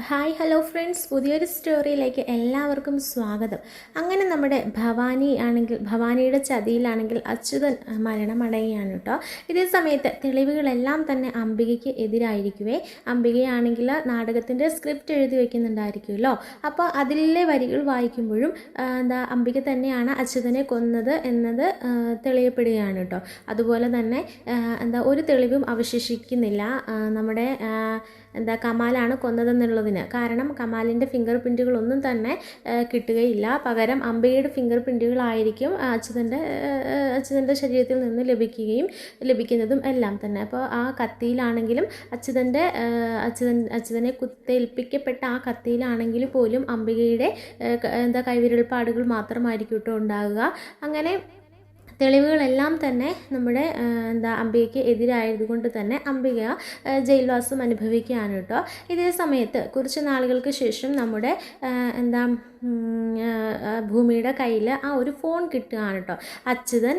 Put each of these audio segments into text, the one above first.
Hi hello friends, പുതിയൊരു സ്റ്റോറിയിലേക്ക് എല്ലാവർക്കും സ്വാഗതം. അങ്ങനെ നമ്മുടെ ഭവാനിയുടെ ചതിയിലാണെങ്കിൽ അച്യുതൻ മരണമടയുകയാണ് കേട്ടോ. ഇതേ സമയത്ത് തെളിവുകളെല്ലാം തന്നെ അംബികയ്ക്ക് എതിരായിരിക്കുവേ. അംബികയാണെങ്കിൽ നാടകത്തിൻ്റെ സ്ക്രിപ്റ്റ് എഴുതി വയ്ക്കുന്നുണ്ടായിരിക്കുമല്ലോ. അപ്പോൾ അതിലെ വരികൾ വായിക്കുമ്പോഴും അംബിക തന്നെയാണ് അച്യുതനെ കൊന്നത് എന്നത് തെളിയപ്പെടുകയാണ് കേട്ടോ. അതുപോലെ തന്നെ ഒരു തെളിവും അവശേഷിക്കുന്നില്ല നമ്മുടെ കമാലാണ് കൊന്നതെന്നുള്ളതിന്. കാരണം കമാലിൻ്റെ ഫിംഗർ പ്രിൻറ്റുകളൊന്നും തന്നെ കിട്ടുകയില്ല. പകരം അംബികയുടെ ഫിംഗർ പ്രിൻറ്റുകളായിരിക്കും അച്യുതൻ്റെ ശരീരത്തിൽ നിന്ന് ലഭിക്കുന്നതും എല്ലാം തന്നെ. അപ്പോൾ ആ കത്തിയിലാണെങ്കിലും അച്യുതനെ കുത്തേൽപ്പിക്കപ്പെട്ട ആ കത്തിയിലാണെങ്കിൽ പോലും അംബികയുടെ കൈവിരൽപ്പാടുകൾ മാത്രമായിരിക്കും കേട്ടോ ഉണ്ടാകുക. അങ്ങനെ തെളിവുകളെല്ലാം തന്നെ നമ്മുടെ അംബികയ്ക്ക് എതിരായതുകൊണ്ട് തന്നെ അംബിക ജയിൽവാസം അനുഭവിക്കുകയാണ് കേട്ടോ. ഇതേ സമയത്ത് കുറച്ച് നാളുകൾക്ക് ശേഷം നമ്മുടെ ഭൂമിയുടെ കയ്യിൽ ആ ഒരു ഫോൺ കിട്ടുകയാണ് കേട്ടോ. അച്യുതൻ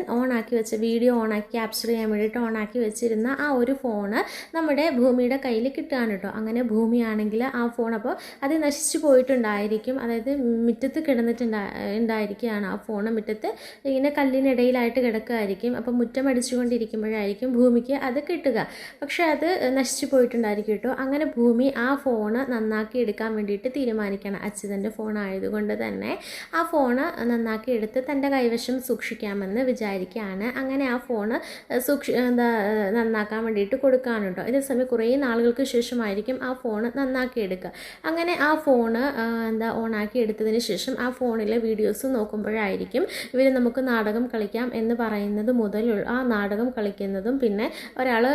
വീഡിയോ ഓണാക്കി ക്യാപ്ചർ ചെയ്യാൻ വേണ്ടിയിട്ട് ഓണാക്കി വെച്ചിരുന്ന ആ ഒരു ഫോണ് നമ്മുടെ ഭൂമിയുടെ കയ്യിൽ കിട്ടുകയാണ് കേട്ടോ. അങ്ങനെ ഭൂമിയാണെങ്കിൽ ആ ഫോൺ അപ്പോൾ അത് നശിച്ചു പോയിട്ടുണ്ടായിരിക്കും. അതായത് മുറ്റത്ത് കിടന്നിട്ടുണ്ടായിരിക്കുകയാണ് ആ ഫോണ്. മുറ്റത്ത് ഇങ്ങനെ കല്ലിനിടയിലായിട്ട് കിടക്കുകയായിരിക്കും. അപ്പോൾ മുറ്റം അടിച്ചുകൊണ്ടിരിക്കുമ്പോഴായിരിക്കും ഭൂമിക്ക് അത് കിട്ടുക. പക്ഷെ അത് നശിച്ചു പോയിട്ടുണ്ടായിരിക്കും കേട്ടോ. അങ്ങനെ ഭൂമി ആ ഫോണ് നന്നാക്കി എടുക്കാൻ വേണ്ടിയിട്ട് തീരുമാനിക്കണം. അച്യുതൻ്റെ ഫോൺ ആയതുകൊണ്ട് തന്നെ ആ ഫോണ് നന്നാക്കി എടുത്ത് തൻ്റെ കൈവശം സൂക്ഷിക്കാമെന്ന് വിചാരിക്കുകയാണ്. അങ്ങനെ ആ ഫോണ് നന്നാക്കാൻ വേണ്ടിയിട്ട് കൊടുക്കുകയാണ് കേട്ടോ. ഇതേ സമയം കുറേ നാളുകൾക്ക് ശേഷമായിരിക്കും ആ ഫോണ് നന്നാക്കി എടുക്കുക. അങ്ങനെ ആ ഫോണ് ഓണാക്കി എടുത്തതിന് ശേഷം ആ ഫോണിലെ വീഡിയോസ് നോക്കുമ്പോഴായിരിക്കും ഇവർ നമുക്ക് നാടകം കളിക്കാം എന്ന് പറയുന്നത് മുതൽ ആ നാടകം കളിക്കുന്നതും പിന്നെ ഒരാൾ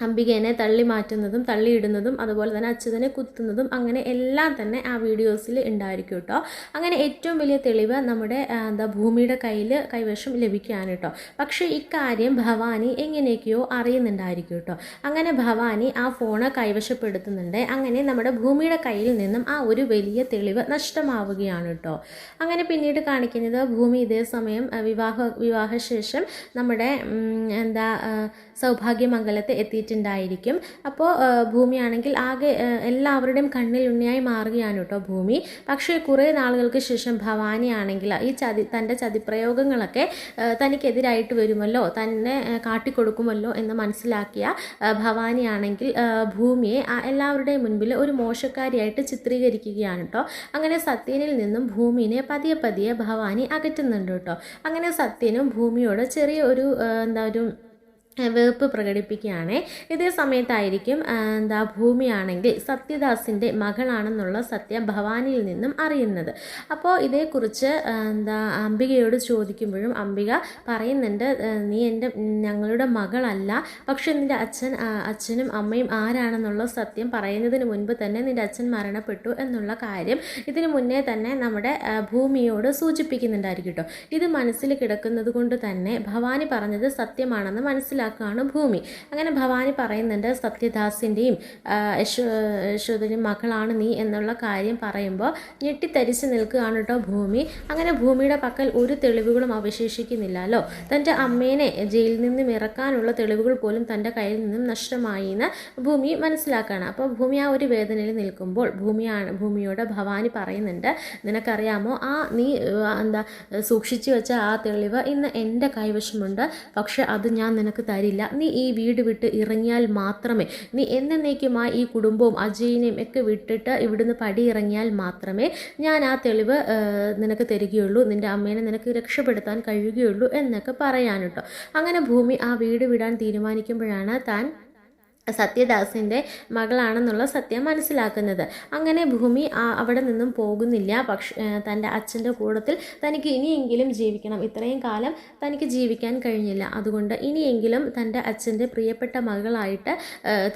അംബികേനെ തള്ളി മാറ്റുന്നതും തള്ളിയിടുന്നതും അതുപോലെ തന്നെ അച്യുതനെ കുത്തുന്നതും അങ്ങനെ എല്ലാം തന്നെ ആ വീഡിയോസിൽ ഉണ്ടായിരിക്കും കേട്ടോ. അങ്ങനെ ഏറ്റവും വലിയ തെളിവ് നമ്മുടെ ഭൂമിയുടെ കൈവശം ലഭിക്കുകയാണ് കേട്ടോ. പക്ഷേ ഇക്കാര്യം ഭവാനി എങ്ങനെയൊക്കെയോ അറിയുന്നുണ്ടായിരിക്കും കേട്ടോ. അങ്ങനെ ഭവാനി ആ ഫോണ് കൈവശപ്പെടുത്തുന്നുണ്ട്. അങ്ങനെ നമ്മുടെ ഭൂമിയുടെ കയ്യിൽ നിന്നും ആ ഒരു വലിയ തെളിവ് നഷ്ടമാവുകയാണ് കേട്ടോ. അങ്ങനെ പിന്നീട് കാണിക്കുന്നത് ഭൂമി ഇതേ സമയം വിവാഹശേഷം നമ്മുടെ സൗഭാഗ്യമംഗലത്തെ എത്തിയിട്ടുണ്ടായിരിക്കും. അപ്പോൾ ഭൂമിയാണെങ്കിൽ ആകെ എല്ലാവരുടെയും കണ്ണിൽ ഉണ്ണിയായി മാറുകയാണ് കേട്ടോ ഭൂമി. പക്ഷേ കുറേ നാളുകൾക്ക് ശേഷം ഭവാനിയാണെങ്കിൽ തൻ്റെ ചതിപ്രയോഗങ്ങളൊക്കെ തനിക്കെതിരായിട്ട് വരുമല്ലോ, തന്നെ കാട്ടിക്കൊടുക്കുമല്ലോ എന്ന് മനസ്സിലാക്കിയ ഭവാനിയാണെങ്കിൽ ഭൂമിയെ എല്ലാവരുടെയും മുൻപിൽ ഒരു മോശക്കാരിയായിട്ട് ചിത്രീകരിക്കുകയാണ് കേട്ടോ. അങ്ങനെ സത്യനിൽ നിന്നും ഭൂമിനെ പതിയെ ഭവാനി അകറ്റുന്നുണ്ട് കേട്ടോ. അങ്ങനെ സത്യനും ഭൂമിയോട് ചെറിയ ഒരു വെറുപ്പ് പ്രകടിപ്പിക്കുകയാണ്. ഇതേ സമയത്തായിരിക്കും ഭൂമിയാണെങ്കിൽ സത്യദാസിൻ്റെ മകളാണെന്നുള്ള സത്യം ഭവാനിയിൽ നിന്നും അറിയുന്നത്. അപ്പോൾ ഇതേക്കുറിച്ച് അംബികയോട് ചോദിക്കുമ്പോഴും അംബിക പറയുന്നുണ്ട്, നീ ഞങ്ങളുടെ മകളല്ല, പക്ഷെ നിൻ്റെ അച്ഛനും അമ്മയും ആരാണെന്നുള്ള സത്യം പറയുന്നതിന് മുൻപ് തന്നെ നിൻ്റെ അച്ഛൻ മരണപ്പെട്ടു എന്നുള്ള കാര്യം ഇതിനു മുന്നേ തന്നെ നമ്മുടെ ഭൂമിയോട് സൂചിപ്പിക്കുന്നുണ്ടായിരിക്കും കേട്ടോ. ഇത് മനസ്സിൽ കിടക്കുന്നത് കൊണ്ട് തന്നെ ഭവാനി പറഞ്ഞത് സത്യമാണെന്ന് മനസ്സിലാക്കുകയാണ് ഭൂമി. അങ്ങനെ ഭവാനി പറയുന്നുണ്ട്, സത്യദാസിൻ്റെയും യശോദൻ്റെയും മകളാണ് നീ എന്നുള്ള കാര്യം പറയുമ്പോൾ ഞെട്ടിത്തരിച്ച് നിൽക്കുകയാണ് കേട്ടോ ഭൂമി. അങ്ങനെ ഭൂമിയുടെ പക്കൽ ഒരു തെളിവുകളും അവശേഷിക്കുന്നില്ലല്ലോ. തൻ്റെ അമ്മേനെ ജയിലിൽ നിന്നും ഇറക്കാനുള്ള തെളിവുകൾ പോലും തൻ്റെ കയ്യിൽ നിന്നും നഷ്ടമായി എന്ന് ഭൂമി മനസ്സിലാക്കുകയാണ്. അപ്പോൾ ഭൂമി ആ ഒരു വേദനയിൽ നിൽക്കുമ്പോൾ ഭൂമിയോട് ഭവാനി പറയുന്നുണ്ട്, നിനക്കറിയാമോ നീ സൂക്ഷിച്ചു വെച്ച ആ തെളിവ് ഇന്ന് എൻ്റെ കൈവശമുണ്ട്. പക്ഷെ അത് ഞാൻ നിനക്ക് തരില്ല. നീ ഈ വീട് വിട്ട് ഇറങ്ങിയാൽ മാത്രമേ, നീ എന്നേക്കുമായി ഈ കുടുംബവും അജയിനെയും ഒക്കെ വിട്ടിട്ട് ഇവിടുന്ന് പടിയിറങ്ങിയാൽ മാത്രമേ ഞാൻ ആ തെളിവ് നിനക്ക് തരികയുള്ളൂ, നിൻ്റെ അമ്മേനെ നിനക്ക് രക്ഷപ്പെടുത്താൻ കഴിയുകയുള്ളൂ എന്നൊക്കെ പറയാൻ കേട്ടോ. അങ്ങനെ ഭൂമി ആ വീട് വിടാൻ തീരുമാനിക്കുമ്പോഴാണ് താൻ സത്യദാസിൻ്റെ മകളാണെന്നുള്ള സത്യം മനസ്സിലാക്കുന്നത്. അങ്ങനെ ഭൂമി അവിടെ നിന്നും പോകുന്നില്ല. പക്ഷേ തൻ്റെ അച്ഛൻ്റെ കൂടത്തിൽ തനിക്ക് ഇനിയെങ്കിലും ജീവിക്കണം. ഇത്രയും കാലം തനിക്ക് ജീവിക്കാൻ കഴിഞ്ഞില്ല. അതുകൊണ്ട് ഇനിയെങ്കിലും തൻ്റെ അച്ഛൻ്റെ പ്രിയപ്പെട്ട മകളായിട്ട്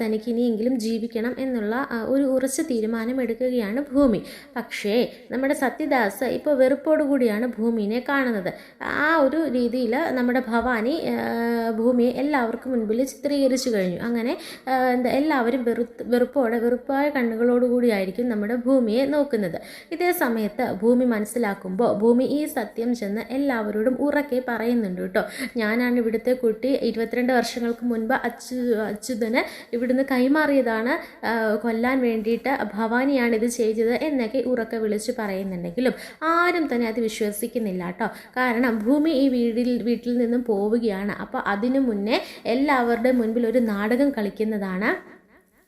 തനിക്ക് ഇനിയെങ്കിലും ജീവിക്കണം എന്നുള്ള ഒരു ഉറച്ച തീരുമാനം എടുക്കുകയാണ് ഭൂമി. പക്ഷേ നമ്മുടെ സത്യദാസ് ഇപ്പോൾ വെറുപ്പോടുകൂടിയാണ് ഭൂമിനെ കാണുന്നത്. ആ ഒരു രീതിയിൽ നമ്മുടെ ഭവാനി ഭൂമിയെ എല്ലാവർക്കും മുൻപിൽ ചിത്രീകരിച്ചു കഴിഞ്ഞു. അങ്ങനെ എല്ലാവരും വെറുപ്പായ കണ്ണുകളോടുകൂടിയായിരിക്കും നമ്മുടെ ഭൂമിയെ നോക്കുന്നത്. ഇതേ സമയത്ത് ഭൂമി മനസ്സിലാക്കുമ്പോൾ ഭൂമി ഈ സത്യം ചെന്ന് എല്ലാവരോടും ഉറക്കെ പറയുന്നുണ്ട് കേട്ടോ. ഞാനാണ് ഇവിടുത്തെ കുട്ടി, 22 വർഷങ്ങൾക്ക് മുൻപ് അച്യുതന് ഇവിടുന്ന് കൈമാറിയതാണ്, കൊല്ലാൻ വേണ്ടിയിട്ട് ഭവാനിയാണ് ഇത് ചെയ്തത് എന്നൊക്കെ ഉറക്കെ വിളിച്ച് പറയുന്നുണ്ടെങ്കിലും ആരും തന്നെ അത് വിശ്വസിക്കുന്നില്ല കേട്ടോ. കാരണം ഭൂമി ഈ വീട്ടിൽ നിന്നും പോവുകയാണ്. അപ്പോൾ അതിനു മുന്നേ എല്ലാവരുടെയും മുൻപിൽ ഒരു നാടകം കളിക്കുന്നതാണ്.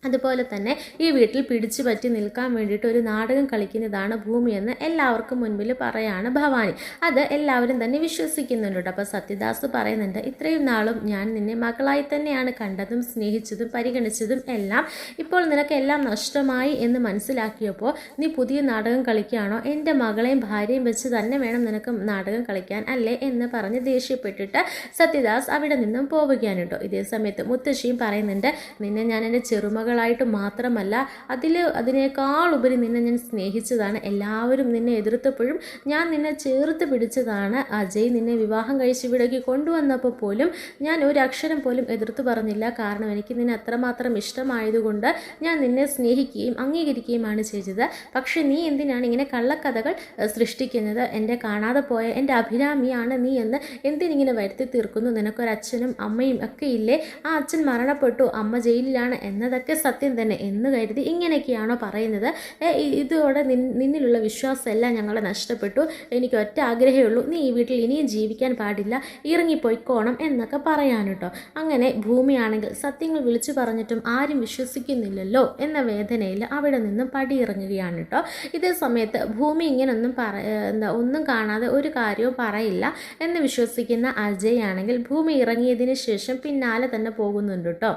അതുപോലെ തന്നെ ഈ വീട്ടിൽ പിടിച്ചു പറ്റി നിൽക്കാൻ വേണ്ടിയിട്ട് ഒരു നാടകം കളിക്കുന്നതാണ് ഭൂമിയെന്ന് എല്ലാവർക്കും മുൻപിൽ പറയാണ് ഭവാനി. അത് എല്ലാവരും തന്നെ വിശ്വസിക്കുന്നുണ്ട്. അപ്പോൾ സത്യദാസ് പറയുന്നുണ്ട്, ഇത്രയും നാളും ഞാൻ നിന്നെ മകളായി തന്നെയാണ് കണ്ടതും സ്നേഹിച്ചതും പരിഗണിച്ചതും എല്ലാം. ഇപ്പോൾ നിനക്ക് എല്ലാം നഷ്ടമായി എന്ന് മനസ്സിലാക്കിയപ്പോൾ നീ പുതിയ നാടകം കളിക്കുകയാണോ? എൻ്റെ മകളെയും ഭാര്യയും വെച്ച് തന്നെ വേണം നിനക്ക് നാടകം കളിക്കാൻ അല്ലേ എന്ന് പറഞ്ഞ് ദേഷ്യപ്പെട്ടിട്ട് സത്യദാസ് അവിടെ നിന്നും പോവുകയാണ് കേട്ടോ. ഇതേ സമയത്ത് മുത്തശ്ശിയും പറയുന്നുണ്ട്, നിന്നെ ഞാൻ എൻ്റെ ചെറുമകൾ ായിട്ട് മാത്രമല്ല അതിനേക്കാൾ ഉപരി നിന്നെ ഞാൻ സ്നേഹിച്ചതാണ്. എല്ലാവരും നിന്നെ എതിർത്തപ്പോഴും ഞാൻ നിന്നെ ചേർത്ത് പിടിച്ചതാണ്. അജയ് നിന്നെ വിവാഹം കഴിച്ച് ഇവിടേക്ക് കൊണ്ടുവന്നപ്പോൾ പോലും ഞാൻ ഒരു അക്ഷരം പോലും എതിർത്ത് പറഞ്ഞില്ല. കാരണം എനിക്ക് നിന്നെ അത്രമാത്രം ഇഷ്ടമായതുകൊണ്ട് ഞാൻ നിന്നെ സ്നേഹിക്കുകയും അംഗീകരിക്കുകയുമാണ് ചെയ്തത്. പക്ഷെ നീ എന്തിനാണ് ഇങ്ങനെ കള്ളക്കഥകൾ സൃഷ്ടിക്കുന്നത്? എൻ്റെ കാണാതെ പോയ എൻ്റെ അഭിരാമിയാണ് നീ എന്ന് എന്തിനിങ്ങനെ വരുത്തി തീർക്കുന്നു? നിനക്കൊരച്ഛനും അമ്മയും ഒക്കെ ഇല്ലേ? ആ അച്ഛൻ മരണപ്പെട്ടു, അമ്മ ജയിലിലാണ് എന്നതൊക്കെ സത്യം തന്നെ എന്ന് കരുതി ഇങ്ങനെയൊക്കെയാണോ പറയുന്നത്? ഇതോടെ നിന്നിലുള്ള വിശ്വാസമെല്ലാം ഞങ്ങളെ നഷ്ടപ്പെട്ടു. എനിക്ക് ഒറ്റ ആഗ്രഹമേ ഉള്ളൂ, നീ ഈ വീട്ടിൽ ഇനിയും ജീവിക്കാൻ പാടില്ല, ഇറങ്ങിപ്പോയിക്കോണം എന്നൊക്കെ പറയാൻ കേട്ടോ. അങ്ങനെ ഭൂമിയാണെങ്കിൽ സത്യങ്ങൾ വിളിച്ചു പറഞ്ഞിട്ടും ആരും വിശ്വസിക്കുന്നില്ലല്ലോ എന്ന വേദനയിൽ അവിടെ നിന്നും പടിയിറങ്ങുകയാണ് കേട്ടോ. ഇതേ സമയത്ത് ഭൂമി ഇങ്ങനൊന്നും ഒന്നും കാണാതെ ഒരു കാര്യവും പറയില്ല എന്ന് വിശ്വസിക്കുന്ന അജയ് ആണെങ്കിൽ ഭൂമി ഇറങ്ങിയതിന് ശേഷം പിന്നാലെ തന്നെ പോകുന്നുണ്ട് കേട്ടോ.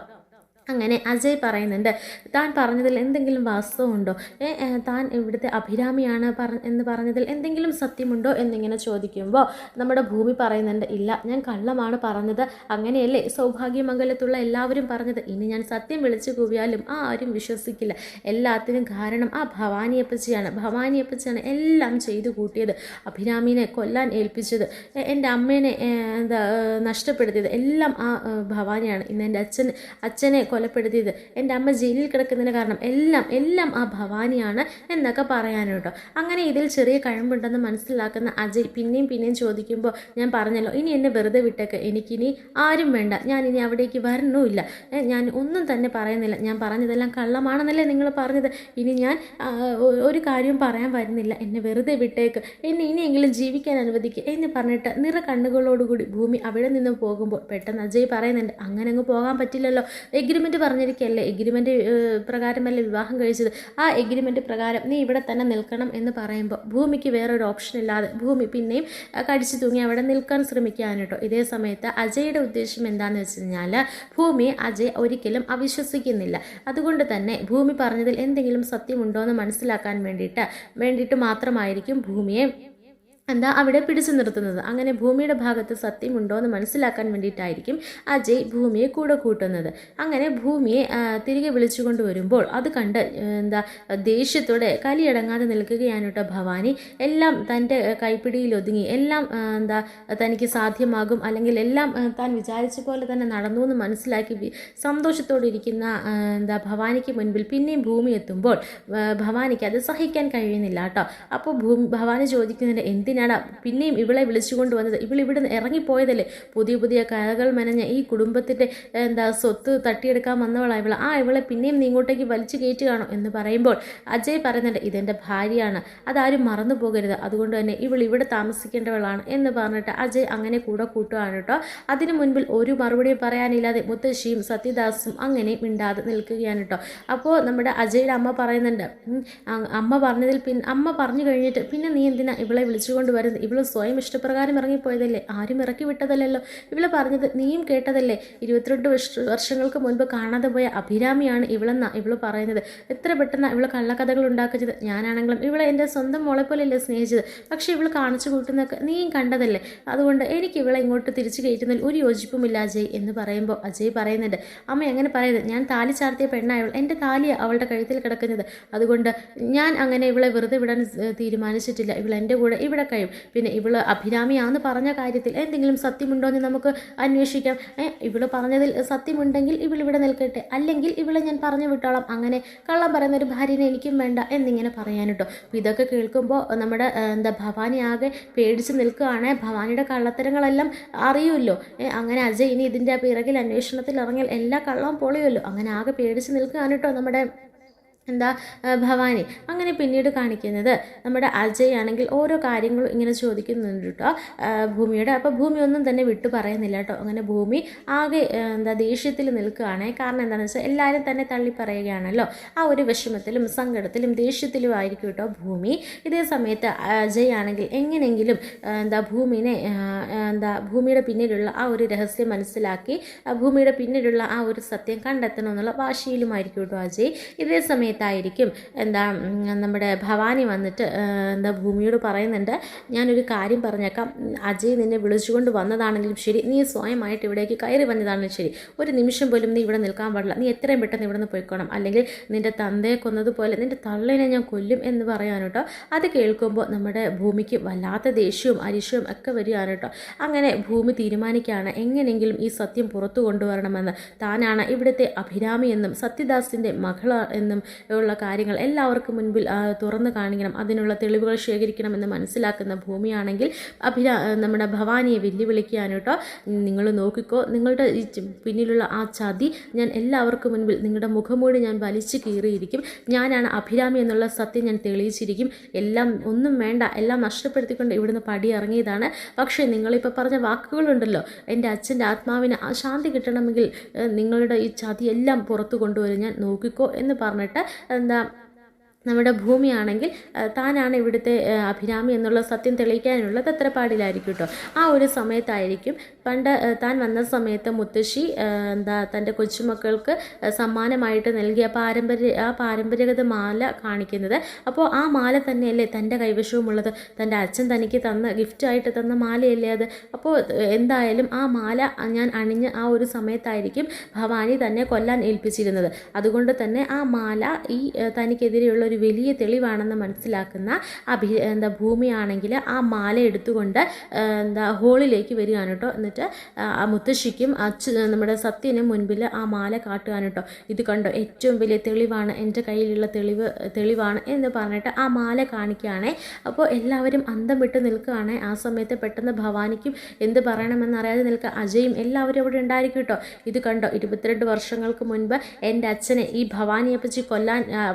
അങ്ങനെ അജയ് പറയുന്നുണ്ട്, താൻ പറഞ്ഞതിൽ എന്തെങ്കിലും വാസ്തവമുണ്ടോ? താൻ ഇവിടുത്തെ അഭിരാമിയാണ് എന്ന് പറഞ്ഞതിൽ എന്തെങ്കിലും സത്യമുണ്ടോ എന്നിങ്ങനെ ചോദിക്കുമ്പോൾ നമ്മുടെ ഭൂമി പറയുന്നുണ്ട്, ഇല്ല, ഞാൻ കള്ളമാണ് പറഞ്ഞത്. അങ്ങനെയല്ലേ സൗഭാഗ്യമംഗലത്തുള്ള എല്ലാവരും പറഞ്ഞത്? ഇനി ഞാൻ സത്യം വിളിച്ചു കൂവിയാലും ആരും വിശ്വസിക്കില്ല. എല്ലാത്തിനും കാരണം ആ ഭവാനിയപ്പച്ചിയാണ് എല്ലാം ചെയ്തു കൂട്ടിയത്. അഭിരാമിനെ കൊല്ലാൻ ഏൽപ്പിച്ചത്, എൻ്റെ അമ്മേനെ നഷ്ടപ്പെടുത്തിയത് എല്ലാം ആ ഭവാനിയാണ്. ഇന്ന് എൻ്റെ അച്ഛനെ കൊലപ്പെടുത്തിയത്, എൻ്റെ അമ്മ ജയിലിൽ കിടക്കുന്നതിന് കാരണം എല്ലാം ആ ഭവാനിയാണ് എന്നൊക്കെ പറയാനോ കേട്ടോ. അങ്ങനെ ഇതിൽ ചെറിയ കഴമ്പുണ്ടെന്ന് മനസ്സിലാക്കുന്ന അജയ് പിന്നെയും ചോദിക്കുമ്പോൾ ഞാൻ പറഞ്ഞല്ലോ, ഇനി എന്നെ വെറുതെ വിട്ടേക്ക്, എനിക്കിനി ആരും വേണ്ട, ഞാനിനി അവിടേക്ക് വരണമില്ല, ഞാൻ ഒന്നും തന്നെ പറയുന്നില്ല, ഞാൻ പറഞ്ഞതെല്ലാം കള്ളമാണെന്നല്ലേ നിങ്ങൾ പറഞ്ഞത്, ഇനി ഞാൻ ഒരു കാര്യവും പറയാൻ വരുന്നില്ല, എന്നെ വെറുതെ വിട്ടേക്ക്, എന്നെ ഇനിയെങ്കിലും ജീവിക്കാൻ അനുവദിക്കുക എന്ന് പറഞ്ഞിട്ട് നിറ കണ്ണുകളോടുകൂടി ഭൂമി അവിടെ നിന്നും പോകുമ്പോൾ പെട്ടെന്ന് അജയ് പറയുന്നുണ്ട്, അങ്ങനെ അങ്ങ് പോകാൻ പറ്റില്ലല്ലോ, എഗ്രിമെൻറ്റ് പറഞ്ഞിരിക്കുകയല്ലേ, എഗ്രിമെൻറ്റ് പ്രകാരമല്ലേ വിവാഹം കഴിച്ചത്, ആ എഗ്രിമെൻറ്റ് പ്രകാരം നീ ഇവിടെ തന്നെ നിൽക്കണം എന്ന് പറയുമ്പോൾ ഭൂമിക്ക് വേറൊരു ഓപ്ഷൻ ഇല്ലാതെ ഭൂമി പിന്നെയും കടിച്ചു തൂങ്ങി അവിടെ നിൽക്കാൻ ശ്രമിക്കുകയാണ് കേട്ടോ. ഇതേ സമയത്ത് അജയുടെ ഉദ്ദേശം എന്താണെന്ന് വെച്ച് കഴിഞ്ഞാൽ ഭൂമിയെ അജയ് ഒരിക്കലും അവിശ്വസിക്കുന്നില്ല. അതുകൊണ്ട് തന്നെ ഭൂമി പറഞ്ഞതിൽ എന്തെങ്കിലും സത്യമുണ്ടോ എന്ന് മനസ്സിലാക്കാൻ വേണ്ടിയിട്ട് മാത്രമായിരിക്കും ഭൂമിയെ അവിടെ പിടിച്ചു നിർത്തുന്നത്. അങ്ങനെ ഭൂമിയുടെ ഭാഗത്ത് സത്യമുണ്ടോ എന്ന് മനസ്സിലാക്കാൻ വേണ്ടിയിട്ടായിരിക്കും അജയ് ഭൂമിയെ കൂടെ കൂട്ടുന്നത്. അങ്ങനെ ഭൂമിയെ തിരികെ വിളിച്ചുകൊണ്ട് വരുമ്പോൾ അത് കണ്ട് ദേഷ്യത്തോടെ കലിയടങ്ങാതെ നിൽക്കുകയാണ് കേട്ടോ ഭവാനി. എല്ലാം തൻ്റെ കൈപ്പിടിയിൽ ഒതുങ്ങി, എല്ലാം തനിക്ക് സാധ്യമാകും, അല്ലെങ്കിൽ എല്ലാം താൻ വിചാരിച്ച പോലെ തന്നെ നടന്നു എന്ന് മനസ്സിലാക്കി സന്തോഷത്തോടെ ഇരിക്കുന്ന ഭവാനിക്ക് മുൻപിൽ പിന്നെയും ഭൂമി എത്തുമ്പോൾ ഭവാനിക്ക് അത് സഹിക്കാൻ കഴിയുന്നില്ല കേട്ടോ. അപ്പോൾ ഭവാനി ചോദിക്കുന്നുണ്ട്, എന്തിനാ പിന്നെയും ഇവളെ വിളിച്ചുകൊണ്ട് വന്നത്? ഇവിടെ ഇറങ്ങിപ്പോയതല്ലേ, പുതിയ കഥകൾ മെനഞ്ഞ ഈ കുടുംബത്തിൻ്റെ സ്വത്ത് തട്ടിയെടുക്കാൻ വന്നവളാണ് ഇവളെ, ഇവളെ പിന്നെയും നീ ഇങ്ങോട്ടേക്ക് വലിച്ചു കയറ്റുകയാണോ എന്ന് പറയുമ്പോൾ അജയ് പറയുന്നുണ്ട്, ഇതെൻ്റെ ഭാര്യയാണ്, അതാരും മറന്നു പോകരുത്, അതുകൊണ്ട് തന്നെ ഇവിടെ താമസിക്കേണ്ടവളാണ് എന്ന് പറഞ്ഞിട്ട് അജയ് അങ്ങനെ കൂടെ കൂട്ടുകയാണ് കേട്ടോ. അതിനു മുൻപിൽ ഒരു മറുപടിയും പറയാനില്ലാതെ മുത്തശ്ശിയും സത്യദാസും അങ്ങനെ മിണ്ടാതെ നിൽക്കുകയാണ് കേട്ടോ. അപ്പോൾ നമ്മുടെ അജയുടെ അമ്മ പറയുന്നുണ്ട്, അമ്മ പറഞ്ഞു കഴിഞ്ഞിട്ട് പിന്നെ നീ എന്തിനാ ഇവളെ വിളിച്ചുകൊണ്ട് വരുന്നത്? ഇവള് സ്വയം ഇഷ്ടപ്രകാരം ഇറങ്ങിപ്പോയതല്ലേ, ആരും ഇറക്കി വിട്ടതല്ലല്ലോ. ഇവള് പറഞ്ഞത് നീയും കേട്ടതല്ലേ, 22 വർഷങ്ങൾക്ക് മുൻപ് കാണാതെ പോയ അഭിരാമിയാണ് ഇവളെന്നാ ഇവള് പറയുന്നത്. എത്ര പെട്ടെന്ന് ഇവള് കള്ളക്കഥകൾ ഉണ്ടാക്കിയത്. ഞാനാണെങ്കിലും ഇവളെ എൻ്റെ സ്വന്തം മോളെ പോലെയല്ലേ സ്നേഹിച്ചത്, പക്ഷേ ഇവള് കാണിച്ചു കൂട്ടുന്നതൊക്കെ നീയും കണ്ടതല്ലേ, അതുകൊണ്ട് എനിക്ക് ഇവളെ ഇങ്ങോട്ട് തിരിച്ചു കയറ്റുന്നതിൽ ഒരു യോജിപ്പുമില്ല അജയ് എന്ന് പറയുമ്പോൾ അജയ് പറയുന്നുണ്ട്, അമ്മ അങ്ങനെ പറയുന്നത്, ഞാൻ താലി ചാർത്തിയ പെണ്ണായവൾ, എൻ്റെ താലി അവളുടെ കഴുത്തിൽ കിടക്കുന്നത്, അതുകൊണ്ട് ഞാൻ അങ്ങനെ ഇവളെ വെറുതെ വിടാൻ തീരുമാനിച്ചിട്ടില്ല, ഇവളെൻ്റെ കൂടെ ഇവിടെ കഴിയും. പിന്നെ ഇവള് അഭിരാമിയാന്ന് പറഞ്ഞ കാര്യത്തിൽ എന്തെങ്കിലും സത്യമുണ്ടോ എന്ന് നമുക്ക് അന്വേഷിക്കാം. ഇവള് പറഞ്ഞതിൽ സത്യമുണ്ടെങ്കിൽ ഇവളിവിടെ നിൽക്കട്ടെ, അല്ലെങ്കിൽ ഇവളെ ഞാൻ പറഞ്ഞു വിട്ടോളാം. അങ്ങനെ കള്ളം പറയുന്ന ഒരു ഭാര്യനെ എനിക്കും വേണ്ട എന്നിങ്ങനെ പറയാൻ കേട്ടോ. അപ്പോൾ ഇതൊക്കെ കേൾക്കുമ്പോൾ നമ്മുടെ ഭവാനി ആകെ പേടിച്ച് നിൽക്കുകയാണ്. ഭവാനിയുടെ കള്ളത്തരങ്ങളെല്ലാം അറിയുമല്ലോ. അങ്ങനെ അജയ് ഇനി ഇതിൻ്റെ പിറകിൽ അന്വേഷണത്തിൽ ഇറങ്ങിയാൽ എല്ലാ കള്ളവും പൊളിയുമല്ലോ. അങ്ങനെ ആകെ പേടിച്ച് നിൽക്കുകയാണ് കേട്ടോ നമ്മുടെ ഭവാനി. അങ്ങനെ പിന്നീട് കാണിക്കുന്നത് നമ്മുടെ അജയ് ആണെങ്കിൽ ഓരോ കാര്യങ്ങളും ഇങ്ങനെ ചോദിക്കുന്നുണ്ട് കേട്ടോ ഭൂമിയുടെ. അപ്പോൾ ഭൂമി ഒന്നും തന്നെ വിട്ടു പറയുന്നില്ല കേട്ടോ. അങ്ങനെ ഭൂമി ആകെ ദേഷ്യത്തിൽ നിൽക്കുകയാണ്. കാരണം എന്താണെന്ന് വെച്ചാൽ എല്ലാവരും തന്നെ തള്ളി പറയുകയാണല്ലോ. ആ ഒരു വിഷമത്തിലും സങ്കടത്തിലും ദേഷ്യത്തിലും ആയിരിക്കും കേട്ടോ ഭൂമി. ഇതേ സമയത്ത് അജയ് ആണെങ്കിൽ എങ്ങനെയെങ്കിലും ഭൂമിയുടെ പിന്നിലുള്ള ആ ഒരു രഹസ്യം മനസ്സിലാക്കി ഭൂമിയുടെ പിന്നിലുള്ള ആ ഒരു സത്യം കണ്ടെത്തണമെന്നുള്ള വാശിയിലുമായിരിക്കും കേട്ടോ അജയ്. ഇതേ സമയത്ത് ായിരിക്കും നമ്മുടെ ഭവാനി വന്നിട്ട് ഭൂമിയോട് പറയുന്നുണ്ട്, ഞാനൊരു കാര്യം പറഞ്ഞേക്കാം. അജയ് നിന്നെ വിളിച്ചുകൊണ്ട് വന്നതാണെങ്കിലും ശരി, നീ സ്വയമായിട്ട് ഇവിടേക്ക് കയറി വന്നതാണെങ്കിലും ശരി, ഒരു നിമിഷം പോലും നീ ഇവിടെ നിൽക്കാൻ പാടില്ല. നീ എത്രയും പെട്ടെന്ന് ഇവിടെ നിന്ന് പോയിക്കോണം, അല്ലെങ്കിൽ നിൻ്റെ തന്തയെ കൊന്നതുപോലെ നിൻ്റെ തള്ളിനെ ഞാൻ കൊല്ലും എന്ന് പറയാൻ കേട്ടോ. അത് കേൾക്കുമ്പോൾ നമ്മുടെ ഭൂമിക്ക് വല്ലാത്ത ദേഷ്യവും അരിശവും ഒക്കെ വരികയാണ് കേട്ടോ. അങ്ങനെ ഭൂമി തീരുമാനിക്കുകയാണ് എങ്ങനെയെങ്കിലും ഈ സത്യം പുറത്തു കൊണ്ടുവരണമെന്ന്. താനാണ് ഇവിടുത്തെ അഭിരാമി എന്നും സത്യദാസിൻ്റെ മകൾ എന്നും ഉള്ള കാര്യങ്ങൾ എല്ലാവർക്കും മുൻപിൽ തുറന്നു കാണിക്കണം, അതിനുള്ള തെളിവുകൾ ശേഖരിക്കണമെന്ന് മനസ്സിലാക്കുന്ന ഭൂമിയാണെങ്കിൽ നമ്മുടെ ഭവാനിയെ വെല്ലുവിളിക്കുകയാണ് കേട്ടോ. നിങ്ങൾ നോക്കിക്കോ, നിങ്ങളുടെ ഈ പിന്നിലുള്ള ആ ചതി ഞാൻ എല്ലാവർക്കും മുൻപിൽ നിങ്ങളുടെ മുഖംമൂടി ഞാൻ വലിച്ചു കീറിയിരിക്കും. ഞാനാണ് അഭിരാമി എന്നുള്ള സത്യം ഞാൻ തെളിയിച്ചിരിക്കും. എല്ലാം ഒന്നും വേണ്ട, എല്ലാം നഷ്ടപ്പെടുത്തിക്കൊണ്ട് ഇവിടുന്ന് പടി ഇറങ്ങിയതാണ്. പക്ഷേ നിങ്ങളിപ്പോൾ പറഞ്ഞ വാക്കുകളുണ്ടല്ലോ, എൻ്റെ അച്ഛൻ്റെ ആത്മാവിന് ആ ശാന്തി കിട്ടണമെങ്കിൽ നിങ്ങളുടെ ഈ ചതി എല്ലാം പുറത്തു കൊണ്ടുവരും, ഞാൻ നോക്കിക്കോ എന്ന് പറഞ്ഞിട്ട് നമ്മുടെ ഭൂമിയാണെങ്കിൽ താനാണ് ഇവിടുത്തെ അഭിരാമി എന്നുള്ള സത്യം തെളിയിക്കാനുള്ള തത്രപ്പാടിലായിരിക്കും കേട്ടോ. ആ ഒരു സമയത്തായിരിക്കും പണ്ട് താൻ വന്ന സമയത്ത് മുത്തശ്ശി തൻ്റെ കൊച്ചുമക്കൾക്ക് സമ്മാനമായിട്ട് നൽകിയ പാരമ്പര്യഗത മാല കാണിക്കുന്നത്. അപ്പോൾ ആ മാല തന്നെയല്ലേ തൻ്റെ കൈവശവുമുള്ളത്, തൻ്റെ അച്ഛൻ തനിക്ക് ഗിഫ്റ്റായിട്ട് തന്ന മാലയല്ലേ അത്. അപ്പോൾ എന്തായാലും ആ മാല ഞാൻ അണിഞ്ഞ് ആ ഒരു സമയത്തായിരിക്കും ഭവാനി തന്നെ കൊല്ലാൻ ഏൽപ്പിച്ചിരുന്നത്. അതുകൊണ്ട് തന്നെ ആ മാല ഈ തനിക്കെതിരെയുള്ള ഒരു വലിയ തെളിവാണെന്ന് മനസ്സിലാക്കുന്ന ഭൂമിയാണെങ്കിൽ ആ മാല എടുത്തുകൊണ്ട് ഹോളിലേക്ക് വരികയാണ് കേട്ടോ. എന്നിട്ട് ആ മുത്തശ്ശിക്കും നമ്മുടെ സത്യനും മുൻപിൽ ആ മാല കാട്ടുകയാണ് കേട്ടോ. ഇത് കണ്ടോ, ഏറ്റവും വലിയ തെളിവാണ്, എൻ്റെ കയ്യിലുള്ള തെളിവാണ് എന്ന് പറഞ്ഞിട്ട് ആ മാല കാണിക്കുകയാണേ. അപ്പോൾ എല്ലാവരും അന്തം വിട്ട് നിൽക്കുകയാണ്. ആ സമയത്ത് പെട്ടെന്ന് ഭവാനിക്കും എന്ത് പറയണമെന്നറിയാതെ നിൽക്കുക. അജയും എല്ലാവരും അവിടെ ഉണ്ടായിരിക്കും കേട്ടോ. ഇത് കണ്ടോ, 22 വർഷങ്ങൾക്ക് മുൻപ് എൻ്റെ അച്ഛനെ ഈ ഭവാനിയെപ്പറ്റി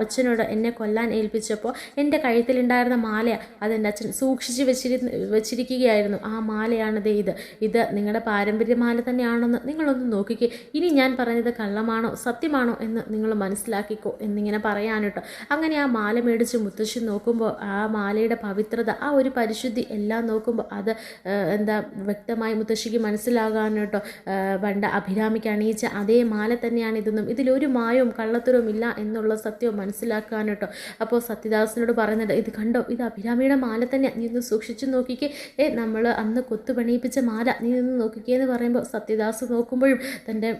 അച്ഛനോട് എന്നെ കൊല്ലാൻ ഏൽപ്പിച്ചപ്പോൾ എൻ്റെ കഴുത്തിലുണ്ടായിരുന്ന മാല അതെൻ്റെ അച്ഛൻ സൂക്ഷിച്ച് വെച്ചിരിക്കുകയായിരുന്നു. ആ മാലയാണിത്. ഇത് നിങ്ങളുടെ പാരമ്പര്യമാല തന്നെയാണെന്ന് നിങ്ങളൊന്ന് നോക്കിക്കേ. ഇനി ഞാൻ പറഞ്ഞത് കള്ളമാണോ സത്യമാണോ എന്ന് നിങ്ങൾ മനസ്സിലാക്കിക്കോ എന്നിങ്ങനെ പറയാൻ കേട്ടോ. അങ്ങനെ ആ മാല മേടിച്ച് മുത്തശ്ശി നോക്കുമ്പോൾ ആ മാലയുടെ പവിത്രത, ആ ഒരു പരിശുദ്ധി എല്ലാം നോക്കുമ്പോൾ അത് വ്യക്തമായി മുത്തശ്ശിക്ക് മനസ്സിലാകാൻ കേട്ടോ. പണ്ട് അഭിരാമിക്ക് അണിയിച്ച അതേ മാല തന്നെയാണ് ഇതെന്നും ഇതിലൊരു മായവും കള്ളത്തരവും ഇല്ല എന്നുള്ള സത്യവും മനസ്സിലാക്കാൻ കേട്ടോ. അപ്പോൾ സത്യദാസിനോട് പറയുന്നുണ്ട്, ഇത് കണ്ടോ, ഇത് അഭിരാമിയുടെ മാല തന്നെയാണ്, നീ ഒന്ന് സൂക്ഷിച്ചു നോക്കിക്കേ. നമ്മൾ അന്ന് കൊത്തുപണിയിപ്പിച്ച മാല നീ ഒന്ന് നോക്കിക്കേ എന്ന് പറയുമ്പോൾ സത്യദാസ് നോക്കുമ്പോഴും തൻ്റെ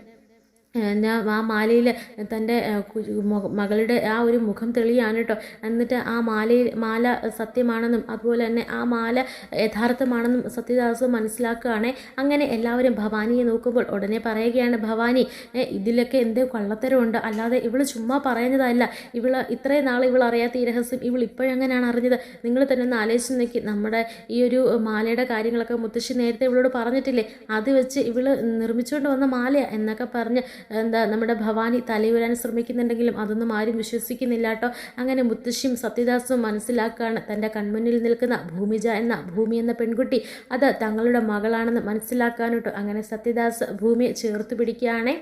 ആ മാലയിൽ തൻ്റെ മകളുടെ ആ ഒരു മുഖം തെളിയാണ് കേട്ടോ. എന്നിട്ട് ആ മാല സത്യമാണെന്നും അതുപോലെ തന്നെ ആ മാല യഥാർത്ഥമാണെന്നും സത്യദാസ് മനസ്സിലാക്കുകയാണ്. അങ്ങനെ എല്ലാവരും ഭവാനിയെ നോക്കുമ്പോൾ ഉടനെ പറയുകയാണ്, ഭവാനി ഇതിലൊക്കെ എന്തോ കള്ളത്തരമുണ്ട്, അല്ലാതെ ഇവൾ ചുമ്മാ പറയുന്നതല്ല. ഇത്രയും നാൾ ഇവൾ അറിയാത്ത ഈ രഹസ്യം ഇവൾ ഇപ്പോഴെങ്ങനെയാണ് അറിഞ്ഞത്? നിങ്ങൾ തന്നെ ഒന്ന് ആലോചിച്ച് നോക്കി. നമ്മുടെ ഈ ഒരു മാലയുടെ കാര്യങ്ങളൊക്കെ മുത്തശ്ശി നേരത്തെ ഇവളോട് പറഞ്ഞിട്ടില്ലേ, അത് വെച്ച് ഇവൾ നിർമ്മിച്ചുകൊണ്ട് വന്ന മാലയാണ് എന്നൊക്കെ പറഞ്ഞ് നമ്മുടെ ഭവാനി തലയുരാൻ ശ്രമിക്കുന്നുണ്ടെങ്കിലും അതൊന്നും ആരും വിശ്വസിക്കുന്നില്ല കേട്ടോ. അങ്ങനെ മുത്തശ്ശിയും സത്യദാസും മനസ്സിലാക്കുകയാണ് തൻ്റെ കൺമുന്നിൽ നിൽക്കുന്ന ഭൂമി എന്ന പെൺകുട്ടി അത് തങ്ങളുടെ മകളാണെന്ന് മനസ്സിലാക്കാൻ കേട്ടോ. അങ്ങനെ സത്യദാസ് ഭൂമിയെ ചേർത്ത് പിടിക്കുകയാണേ.